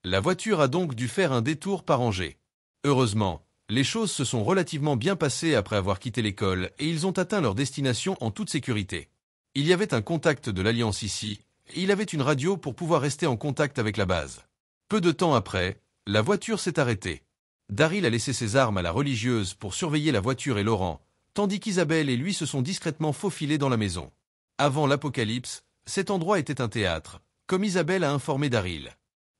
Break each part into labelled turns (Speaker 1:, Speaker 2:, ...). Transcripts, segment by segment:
Speaker 1: La voiture a donc dû faire un détour par Angers. Heureusement, les choses se sont relativement bien passées après avoir quitté l'école et ils ont atteint leur destination en toute sécurité. Il y avait un contact de l'Alliance ici, et il avait une radio pour pouvoir rester en contact avec la base. Peu de temps après, la voiture s'est arrêtée. Daryl a laissé ses armes à la religieuse pour surveiller la voiture et Laurent, tandis qu'Isabelle et lui se sont discrètement faufilés dans la maison. Avant l'apocalypse, cet endroit était un théâtre, comme Isabelle a informé Daryl.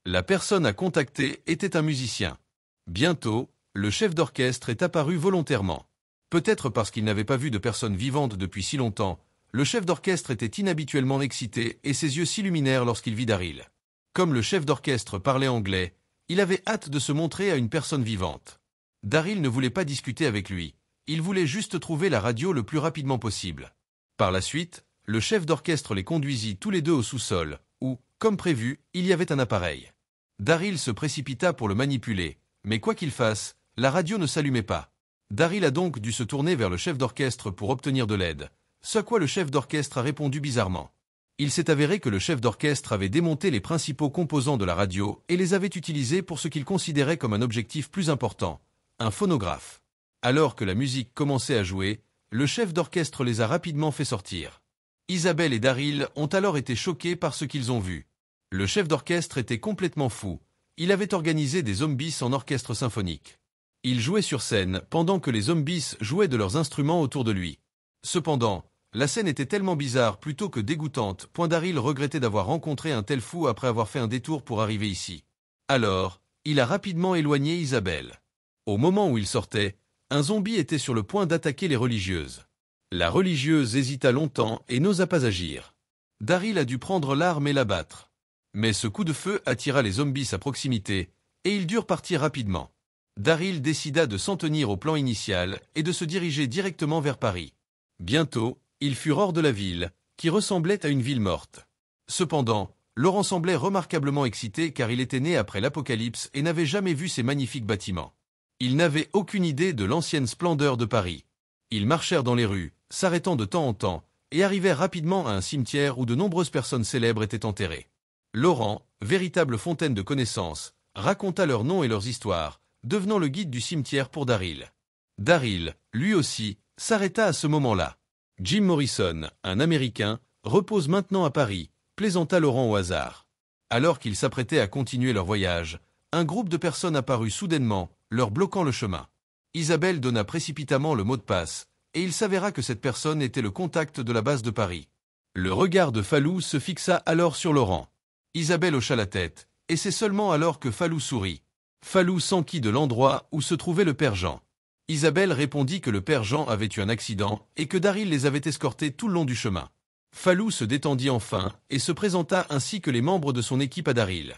Speaker 1: La personne à contacter était un musicien. Bientôt, le chef d'orchestre est apparu volontairement. Peut-être parce qu'il n'avait pas vu de personne vivante depuis si longtemps, le chef d'orchestre était inhabituellement excité et ses yeux s'illuminèrent lorsqu'il vit Daryl. Comme le chef d'orchestre parlait anglais, il avait hâte de se montrer à une personne vivante. Daryl ne voulait pas discuter avec lui, il voulait juste trouver la radio le plus rapidement possible. Par la suite, le chef d'orchestre les conduisit tous les deux au sous-sol, où, comme prévu, il y avait un appareil. Daryl se précipita pour le manipuler, mais quoi qu'il fasse, la radio ne s'allumait pas. Daryl a donc dû se tourner vers le chef d'orchestre pour obtenir de l'aide, ce à quoi le chef d'orchestre a répondu bizarrement. Il s'est avéré que le chef d'orchestre avait démonté les principaux composants de la radio et les avait utilisés pour ce qu'il considérait comme un objectif plus important, un phonographe. Alors que la musique commençait à jouer, le chef d'orchestre les a rapidement fait sortir. Isabelle et Daryl ont alors été choqués par ce qu'ils ont vu. Le chef d'orchestre était complètement fou. Il avait organisé des zombies en orchestre symphonique. Il jouait sur scène pendant que les zombies jouaient de leurs instruments autour de lui. Cependant, la scène était tellement bizarre plutôt que dégoûtante, Daryl regrettait d'avoir rencontré un tel fou après avoir fait un détour pour arriver ici. Alors, il a rapidement éloigné Isabelle. Au moment où il sortait, un zombie était sur le point d'attaquer les religieuses. La religieuse hésita longtemps et n'osa pas agir. Daryl a dû prendre l'arme et l'abattre. Mais ce coup de feu attira les zombies à proximité, et ils durent partir rapidement. Daryl décida de s'en tenir au plan initial et de se diriger directement vers Paris. Bientôt, ils furent hors de la ville, qui ressemblait à une ville morte. Cependant, Laurent semblait remarquablement excité car il était né après l'apocalypse et n'avait jamais vu ces magnifiques bâtiments. Il n'avait aucune idée de l'ancienne splendeur de Paris. Ils marchèrent dans les rues, s'arrêtant de temps en temps, et arrivèrent rapidement à un cimetière où de nombreuses personnes célèbres étaient enterrées. Laurent, véritable fontaine de connaissances, raconta leurs noms et leurs histoires, devenant le guide du cimetière pour Daryl. Daryl, lui aussi, s'arrêta à ce moment-là. Jim Morrison, un Américain, repose maintenant à Paris, plaisanta Laurent au hasard. Alors qu'ils s'apprêtaient à continuer leur voyage, un groupe de personnes apparut soudainement, leur bloquant le chemin. Isabelle donna précipitamment le mot de passe, et il s'avéra que cette personne était le contact de la base de Paris. Le regard de Falou se fixa alors sur Laurent. Isabelle hocha la tête, et c'est seulement alors que Falou sourit. Falou s'enquit de l'endroit où se trouvait le père Jean. Isabelle répondit que le père Jean avait eu un accident et que Daryl les avait escortés tout le long du chemin. Falou se détendit enfin et se présenta ainsi que les membres de son équipe à Daryl.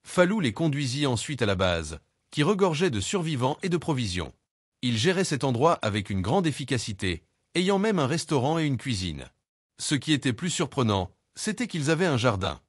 Speaker 1: Falou les conduisit ensuite à la base, qui regorgeait de survivants et de provisions. Il gérait cet endroit avec une grande efficacité, ayant même un restaurant et une cuisine. Ce qui était plus surprenant, c'était qu'ils avaient un jardin.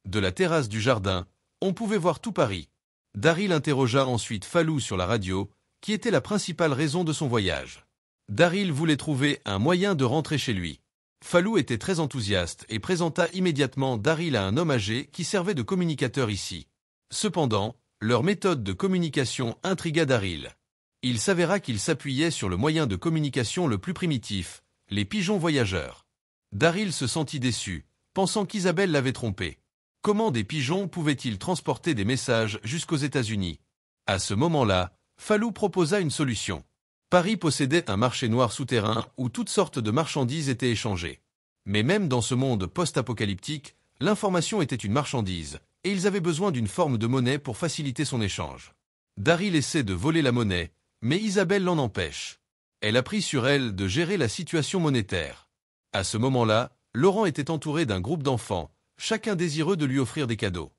Speaker 1: De la terrasse du jardin, on pouvait voir tout Paris. Daryl interrogea ensuite Falou sur la radio, qui était la principale raison de son voyage. Daryl voulait trouver un moyen de rentrer chez lui. Falou était très enthousiaste et présenta immédiatement Daryl à un homme âgé qui servait de communicateur ici. Cependant, leur méthode de communication intrigua Daryl. Il s'avéra qu'il s'appuyait sur le moyen de communication le plus primitif, les pigeons voyageurs. Daryl se sentit déçu, pensant qu'Isabelle l'avait trompé. Comment des pigeons pouvaient-ils transporter des messages jusqu'aux États-Unis? À ce moment-là, Falou proposa une solution. Paris possédait un marché noir souterrain où toutes sortes de marchandises étaient échangées. Mais même dans ce monde post-apocalyptique, l'information était une marchandise, et ils avaient besoin d'une forme de monnaie pour faciliter son échange. Daryl essaie de voler la monnaie, mais Isabelle l'en empêche. Elle a pris sur elle de gérer la situation monétaire. À ce moment-là, Laurent était entouré d'un groupe d'enfants, chacun désireux de lui offrir des cadeaux.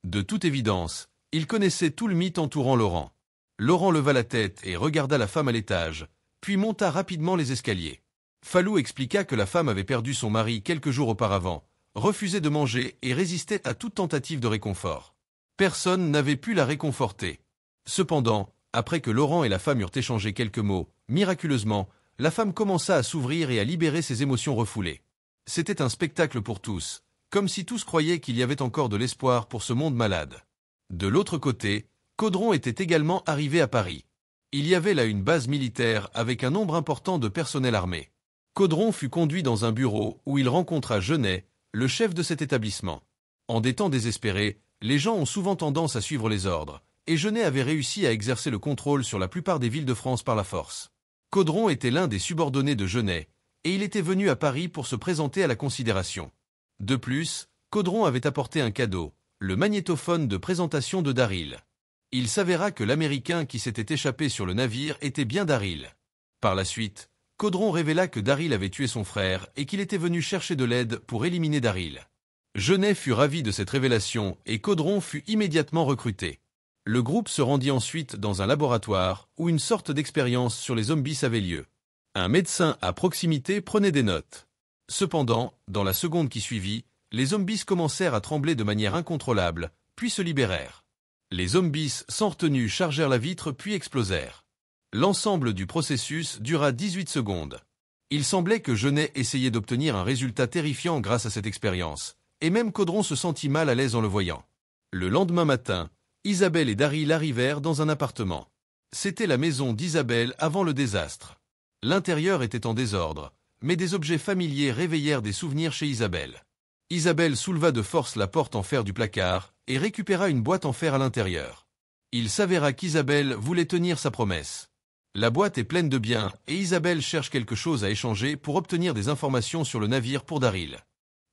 Speaker 1: De toute évidence, il connaissait tout le mythe entourant Laurent. Laurent leva la tête et regarda la femme à l'étage, puis monta rapidement les escaliers. Falou expliqua que la femme avait perdu son mari quelques jours auparavant, refusait de manger et résistait à toute tentative de réconfort. Personne n'avait pu la réconforter. Cependant, après que Laurent et la femme eurent échangé quelques mots, miraculeusement, la femme commença à s'ouvrir et à libérer ses émotions refoulées. C'était un spectacle pour tous, comme si tous croyaient qu'il y avait encore de l'espoir pour ce monde malade. De l'autre côté, Caudron était également arrivé à Paris. Il y avait là une base militaire avec un nombre important de personnel armé. Caudron fut conduit dans un bureau où il rencontra Genet, le chef de cet établissement. En des temps désespérés, les gens ont souvent tendance à suivre les ordres, et Genet avait réussi à exercer le contrôle sur la plupart des villes de France par la force. Caudron était l'un des subordonnés de Genet, et il était venu à Paris pour se présenter à la considération. De plus, Caudron avait apporté un cadeau, le magnétophone de présentation de Daryl. Il s'avéra que l'Américain qui s'était échappé sur le navire était bien Daryl. Par la suite, Caudron révéla que Daryl avait tué son frère et qu'il était venu chercher de l'aide pour éliminer Daryl. Genet fut ravi de cette révélation et Caudron fut immédiatement recruté. Le groupe se rendit ensuite dans un laboratoire où une sorte d'expérience sur les zombies avait lieu. Un médecin à proximité prenait des notes. Cependant, dans la seconde qui suivit, les zombies commencèrent à trembler de manière incontrôlable, puis se libérèrent. Les zombies sans retenue chargèrent la vitre puis explosèrent. L'ensemble du processus dura 18 secondes. Il semblait que Genet essayait d'obtenir un résultat terrifiant grâce à cette expérience, et même Caudron se sentit mal à l'aise en le voyant. Le lendemain matin, Isabelle et Daryl arrivèrent dans un appartement. C'était la maison d'Isabelle avant le désastre. L'intérieur était en désordre, mais des objets familiers réveillèrent des souvenirs chez Isabelle. Isabelle souleva de force la porte en fer du placard et récupéra une boîte en fer à l'intérieur. Il s'avéra qu'Isabelle voulait tenir sa promesse. La boîte est pleine de biens et Isabelle cherche quelque chose à échanger pour obtenir des informations sur le navire pour Daryl.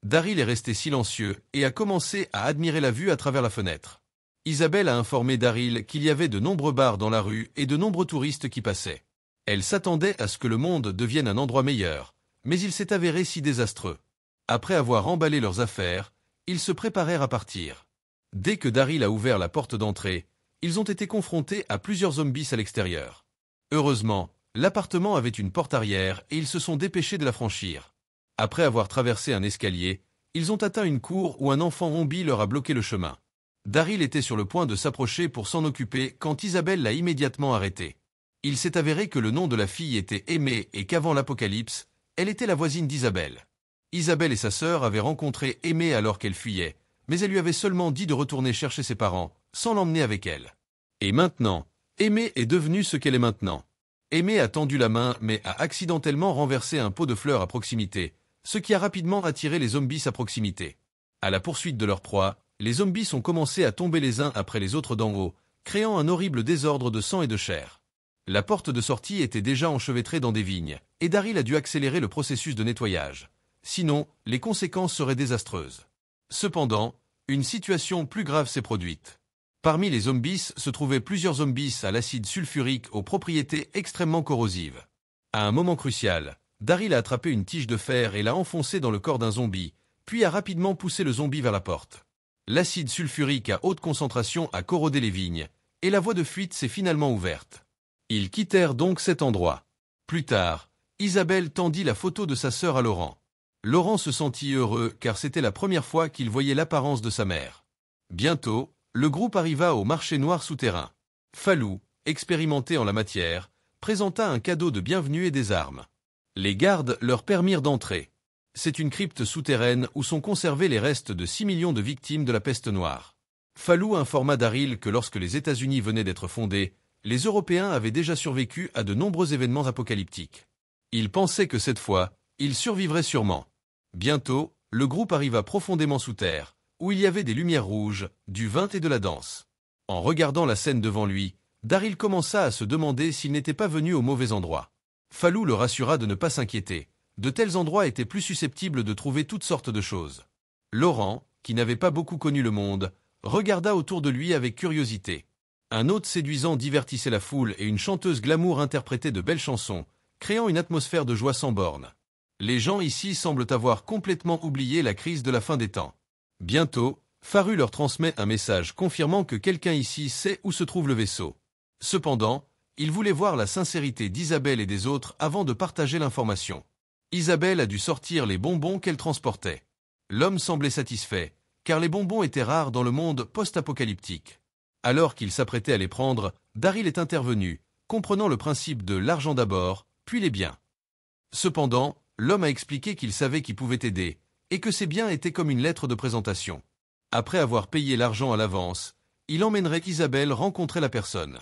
Speaker 1: Daryl est resté silencieux et a commencé à admirer la vue à travers la fenêtre. Isabelle a informé Daryl qu'il y avait de nombreux bars dans la rue et de nombreux touristes qui passaient. Elle s'attendait à ce que le monde devienne un endroit meilleur, mais il s'est avéré si désastreux. Après avoir emballé leurs affaires, ils se préparèrent à partir. Dès que Daryl a ouvert la porte d'entrée, ils ont été confrontés à plusieurs zombies à l'extérieur. Heureusement, l'appartement avait une porte arrière et ils se sont dépêchés de la franchir. Après avoir traversé un escalier, ils ont atteint une cour où un enfant zombie leur a bloqué le chemin. Daryl était sur le point de s'approcher pour s'en occuper quand Isabelle l'a immédiatement arrêté. Il s'est avéré que le nom de la fille était Aimée et qu'avant l'apocalypse, elle était la voisine d'Isabelle. Isabelle et sa sœur avaient rencontré Aimée alors qu'elle fuyait, mais elle lui avait seulement dit de retourner chercher ses parents, sans l'emmener avec elle. Et maintenant, Aimée est devenue ce qu'elle est maintenant. Aimée a tendu la main mais a accidentellement renversé un pot de fleurs à proximité, ce qui a rapidement attiré les zombies à proximité. À la poursuite de leur proie, les zombies ont commencé à tomber les uns après les autres d'en haut, créant un horrible désordre de sang et de chair. La porte de sortie était déjà enchevêtrée dans des vignes, et Daryl a dû accélérer le processus de nettoyage. Sinon, les conséquences seraient désastreuses. Cependant, une situation plus grave s'est produite. Parmi les zombies se trouvaient plusieurs zombies à l'acide sulfurique aux propriétés extrêmement corrosives. À un moment crucial, Daryl a attrapé une tige de fer et l'a enfoncée dans le corps d'un zombie, puis a rapidement poussé le zombie vers la porte. L'acide sulfurique à haute concentration a corrodé les vignes, et la voie de fuite s'est finalement ouverte. Ils quittèrent donc cet endroit. Plus tard, Isabelle tendit la photo de sa sœur à Laurent. Laurent se sentit heureux car c'était la première fois qu'il voyait l'apparence de sa mère. Bientôt, le groupe arriva au marché noir souterrain. Falou, expérimenté en la matière, présenta un cadeau de bienvenue et des armes. Les gardes leur permirent d'entrer. C'est une crypte souterraine où sont conservés les restes de 6 millions de victimes de la peste noire. Falou informa Daryl que lorsque les États-Unis venaient d'être fondés, les Européens avaient déjà survécu à de nombreux événements apocalyptiques. Il pensait que cette fois, ils survivraient sûrement. Bientôt, le groupe arriva profondément sous terre, où il y avait des lumières rouges, du vin et de la danse. En regardant la scène devant lui, Daryl commença à se demander s'il n'était pas venu au mauvais endroit. Falou le rassura de ne pas s'inquiéter. De tels endroits étaient plus susceptibles de trouver toutes sortes de choses. Laurent, qui n'avait pas beaucoup connu le monde, regarda autour de lui avec curiosité. Un hôte séduisant divertissait la foule et une chanteuse glamour interprétait de belles chansons, créant une atmosphère de joie sans borne. Les gens ici semblent avoir complètement oublié la crise de la fin des temps. Bientôt, Faru leur transmet un message confirmant que quelqu'un ici sait où se trouve le vaisseau. Cependant, il voulait voir la sincérité d'Isabelle et des autres avant de partager l'information. Isabelle a dû sortir les bonbons qu'elle transportait. L'homme semblait satisfait, car les bonbons étaient rares dans le monde post-apocalyptique. Alors qu'il s'apprêtait à les prendre, Daryl est intervenu, comprenant le principe de l'argent d'abord, puis les biens. Cependant, l'homme a expliqué qu'il savait qu'il pouvait aider, et que ces biens étaient comme une lettre de présentation. Après avoir payé l'argent à l'avance, il emmènerait Isabelle rencontrer la personne.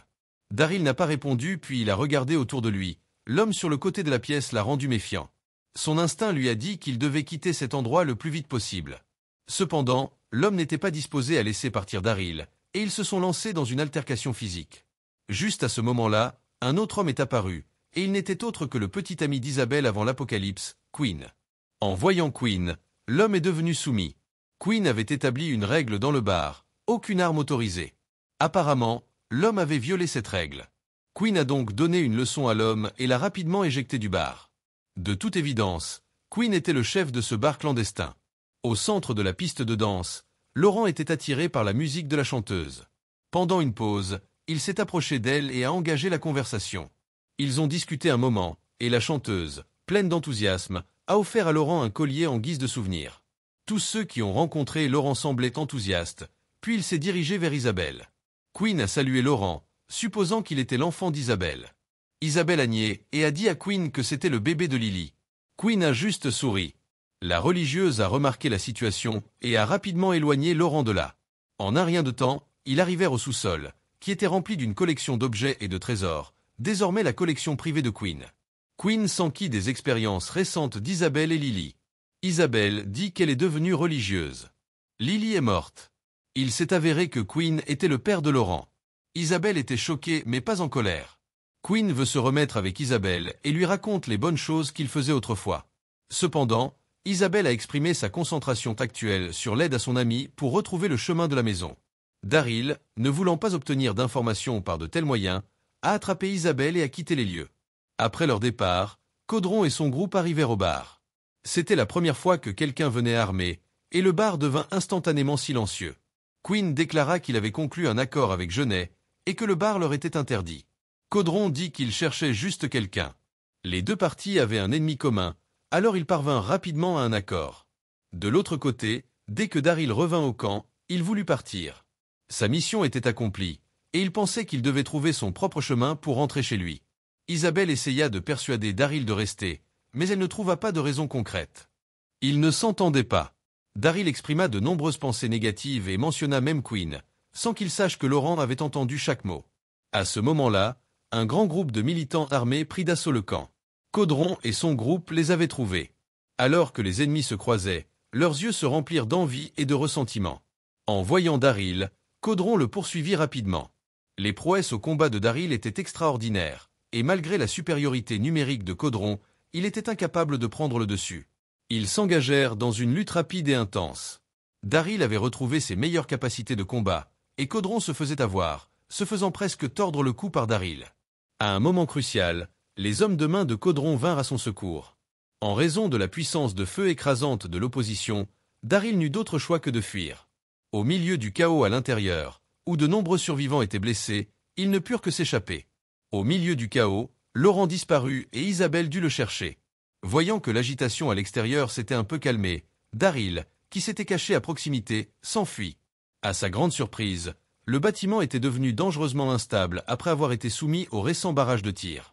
Speaker 1: Daryl n'a pas répondu puis il a regardé autour de lui. L'homme sur le côté de la pièce l'a rendu méfiant. Son instinct lui a dit qu'il devait quitter cet endroit le plus vite possible. Cependant, l'homme n'était pas disposé à laisser partir Daryl, et ils se sont lancés dans une altercation physique. Juste à ce moment-là, un autre homme est apparu, et il n'était autre que le petit ami d'Isabelle avant l'apocalypse, Quinn. En voyant Quinn, l'homme est devenu soumis. Quinn avait établi une règle dans le bar, aucune arme autorisée. Apparemment, l'homme avait violé cette règle. Quinn a donc donné une leçon à l'homme et l'a rapidement éjecté du bar. De toute évidence, Quinn était le chef de ce bar clandestin. Au centre de la piste de danse, Laurent était attiré par la musique de la chanteuse. Pendant une pause, il s'est approché d'elle et a engagé la conversation. Ils ont discuté un moment, et la chanteuse, pleine d'enthousiasme, a offert à Laurent un collier en guise de souvenir. Tous ceux qui ont rencontré Laurent semblaient enthousiastes, puis il s'est dirigé vers Isabelle. Quinn a salué Laurent, supposant qu'il était l'enfant d'Isabelle. Isabelle a nié et a dit à Quinn que c'était le bébé de Lily. Quinn a juste souri. La religieuse a remarqué la situation et a rapidement éloigné Laurent de là. En un rien de temps, ils arrivèrent au sous-sol, qui était rempli d'une collection d'objets et de trésors, désormais la collection privée de Quinn. Quinn s'enquit des expériences récentes d'Isabelle et Lily. Isabelle dit qu'elle est devenue religieuse. Lily est morte. Il s'est avéré que Quinn était le père de Laurent. Isabelle était choquée mais pas en colère. Quinn veut se remettre avec Isabelle et lui raconte les bonnes choses qu'il faisait autrefois. Cependant, Isabelle a exprimé sa concentration actuelle sur l'aide à son ami pour retrouver le chemin de la maison. Daryl, ne voulant pas obtenir d'informations par de tels moyens, a attrapé Isabelle et a quitté les lieux. Après leur départ, Caudron et son groupe arrivèrent au bar. C'était la première fois que quelqu'un venait armé, et le bar devint instantanément silencieux. Quinn déclara qu'il avait conclu un accord avec Genet, et que le bar leur était interdit. Caudron dit qu'il cherchait juste quelqu'un. Les deux parties avaient un ennemi commun, alors ils parvinrent rapidement à un accord. De l'autre côté, dès que Daryl revint au camp, il voulut partir. Sa mission était accomplie, et il pensait qu'il devait trouver son propre chemin pour rentrer chez lui. Isabelle essaya de persuader Daryl de rester, mais elle ne trouva pas de raison concrète. Ils ne s'entendaient pas. Daryl exprima de nombreuses pensées négatives et mentionna même Quinn, sans qu'il sache que Laurent avait entendu chaque mot. À ce moment-là, un grand groupe de militants armés prit d'assaut le camp. Caudron et son groupe les avaient trouvés. Alors que les ennemis se croisaient, leurs yeux se remplirent d'envie et de ressentiment. En voyant Daryl, Caudron le poursuivit rapidement. Les prouesses au combat de Daryl étaient extraordinaires, et malgré la supériorité numérique de Caudron, il était incapable de prendre le dessus. Ils s'engagèrent dans une lutte rapide et intense. Daryl avait retrouvé ses meilleures capacités de combat, et Caudron se faisait avoir, se faisant presque tordre le cou par Daryl. À un moment crucial, les hommes de main de Caudron vinrent à son secours. En raison de la puissance de feu écrasante de l'opposition, Daryl n'eut d'autre choix que de fuir. Au milieu du chaos à l'intérieur, où de nombreux survivants étaient blessés, ils ne purent que s'échapper. Au milieu du chaos, Laurent disparut et Isabelle dut le chercher. Voyant que l'agitation à l'extérieur s'était un peu calmée, Daryl, qui s'était caché à proximité, s'enfuit. À sa grande surprise, le bâtiment était devenu dangereusement instable après avoir été soumis au récent barrage de tir.